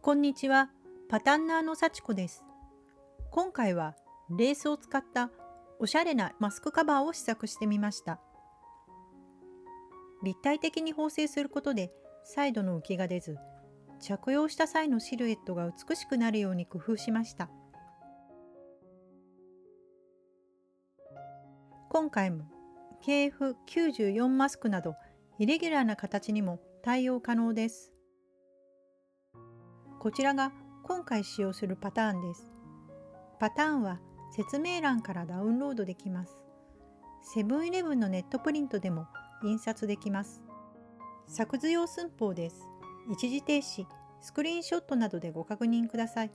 こんにちは、パタンナーの幸子です。今回はレースを使ったおしゃれなマスクカバーを試作してみました。立体的に縫製することでサイドの浮きが出ず、着用した際のシルエットが美しくなるように工夫しました。今回も KF94 マスクなどイレギュラーな形にも対応可能です。こちらが今回使用するパターンです。パターンは説明欄からダウンロードできます。セブンイレブンのネットプリントでも印刷できます。作図用寸法です。一時停止、スクリーンショットなどでご確認ください。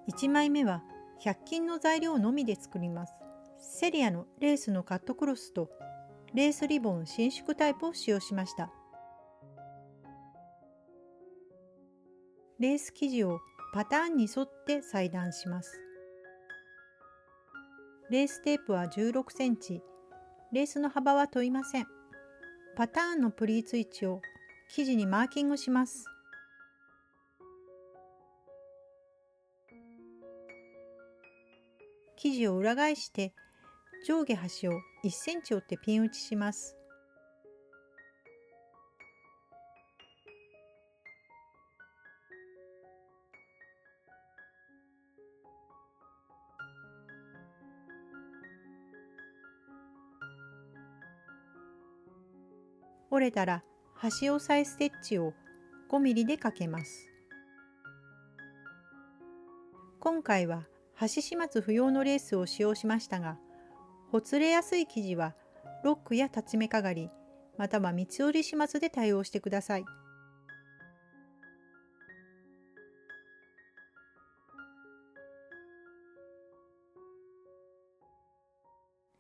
1枚目は100均の材料のみで作ります。セリアのレースのカットクロスとレースリボン伸縮タイプを使用しました。レース生地をパターンに沿って裁断します。レーステープは16センチ、レースの幅は問いません。パターンのプリーツ位置を生地にマーキングします。生地を裏返して上下端を1センチ折ってピン打ちします。折れたら端押さえステッチを5ミリでかけます。今回は端始末不要のレースを使用しましたが、ほつれやすい生地はロックや立ち目かがり、または三つ折り始末で対応してください。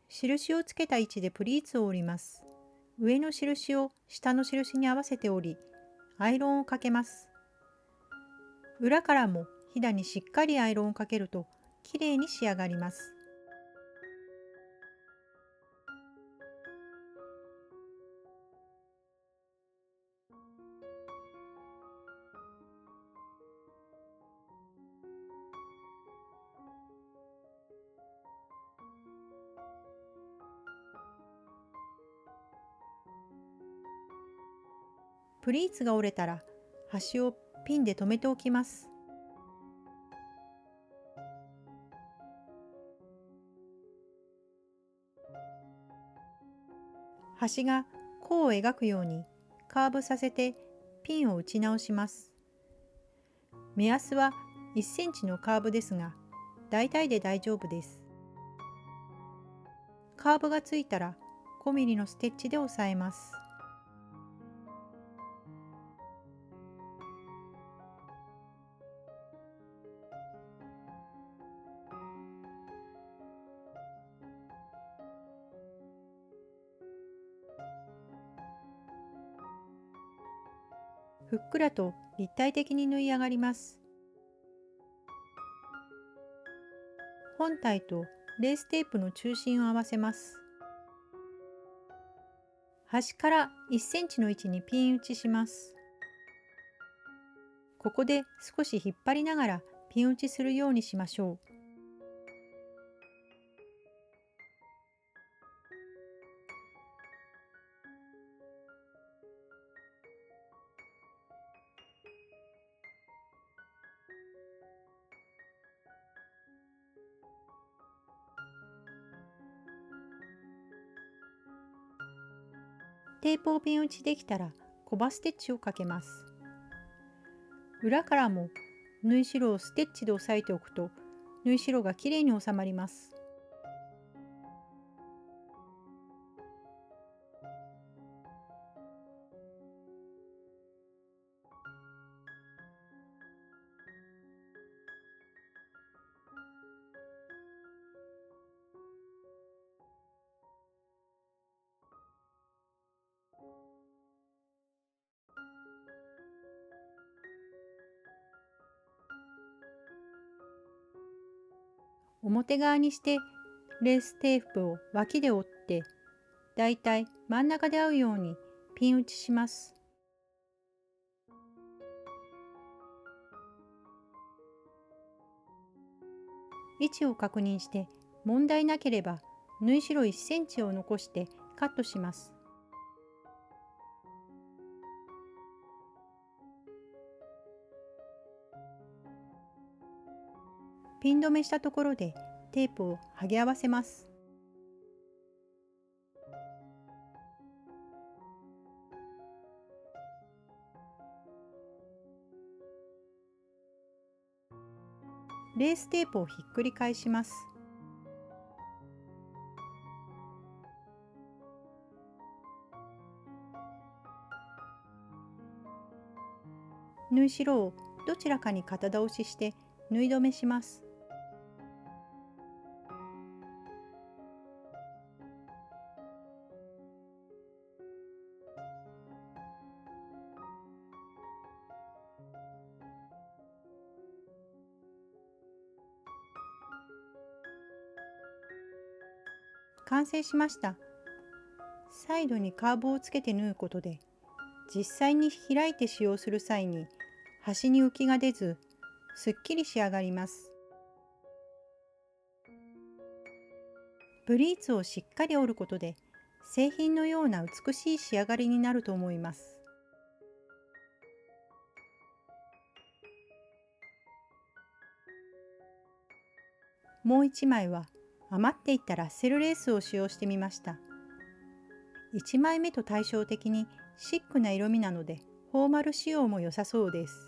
印をつけた位置でプリーツを折ります。上の印を下の印に合わせて折り、アイロンをかけます。裏からもひだにしっかりアイロンをかけるときれいに仕上がります。プリーツが折れたら端をピンで留めておきます。端が弧を描くようにカーブさせてピンを打ち直します。目安は1センチのカーブですが、大体で大丈夫です。カーブがついたら5ミリのステッチで押さえます。ふっくらと立体的に縫い上がります。本体とレーステープの中心を合わせます。端から1センチの位置にピン打ちします。ここで少し引っ張りながらピン打ちするようにしましょう。テープをピン打ちできたらコバステッチをかけます。裏からも縫い代をステッチで押さえておくと縫い代がきれいに収まります。表側にしてレーステープを脇で折ってだいたい真ん中で合うようにピン打ちします。位置を確認して問題なければ縫い代1センチを残してカットします。ピン止めしたところでテープを剥ぎ合わせます。レーステープをひっくり返します。縫い代をどちらかに肩倒しして縫い止めします。完成しました。サイドにカーブをつけて縫うことで、実際に開いて使用する際に端に浮きが出ず、すっきり仕上がります。ブリーツをしっかり折ることで、製品のような美しい仕上がりになると思います。もう一枚は余っていたラッセルレースを使用してみました。1枚目と対照的にシックな色味なのでフォーマル仕様も良さそうです。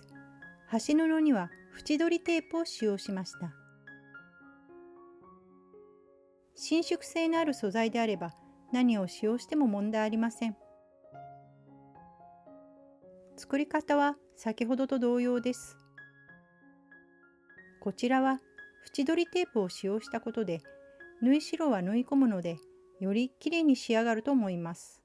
端布には縁取りテープを使用しました。伸縮性のある素材であれば何を使用しても問題ありません。作り方は先ほどと同様です。こちらは縁取りテープを使用したことで縫い代は縫い込むのでよりきれいに仕上がると思います。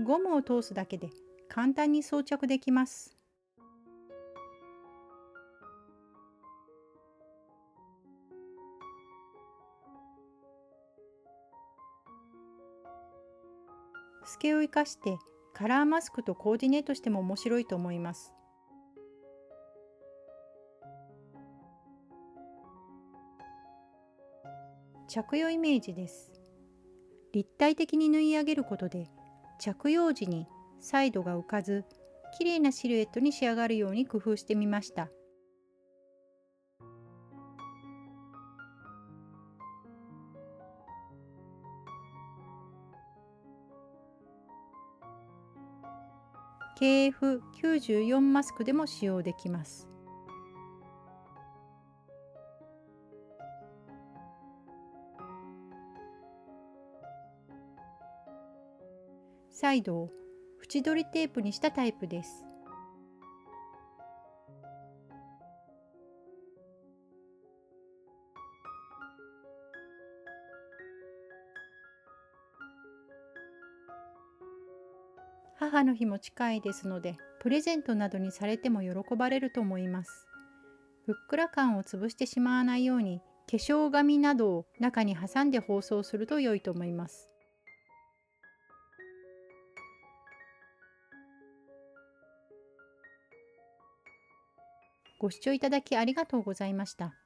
ゴムを通すだけで簡単に装着できます。透けを生かしてカラーマスクとコーディネートしても面白いと思います。着用イメージです。立体的に縫い上げることで着用時にサイドが浮かず綺麗なシルエットに仕上がるように工夫してみました。KF94 マスクでも使用できます。サイドを縁取りテープにしたタイプです。母の日も近いですので、プレゼントなどにされても喜ばれると思います。ふっくら感を潰してしまわないように、化粧紙などを中に挟んで包装すると良いと思います。ご視聴いただきありがとうございました。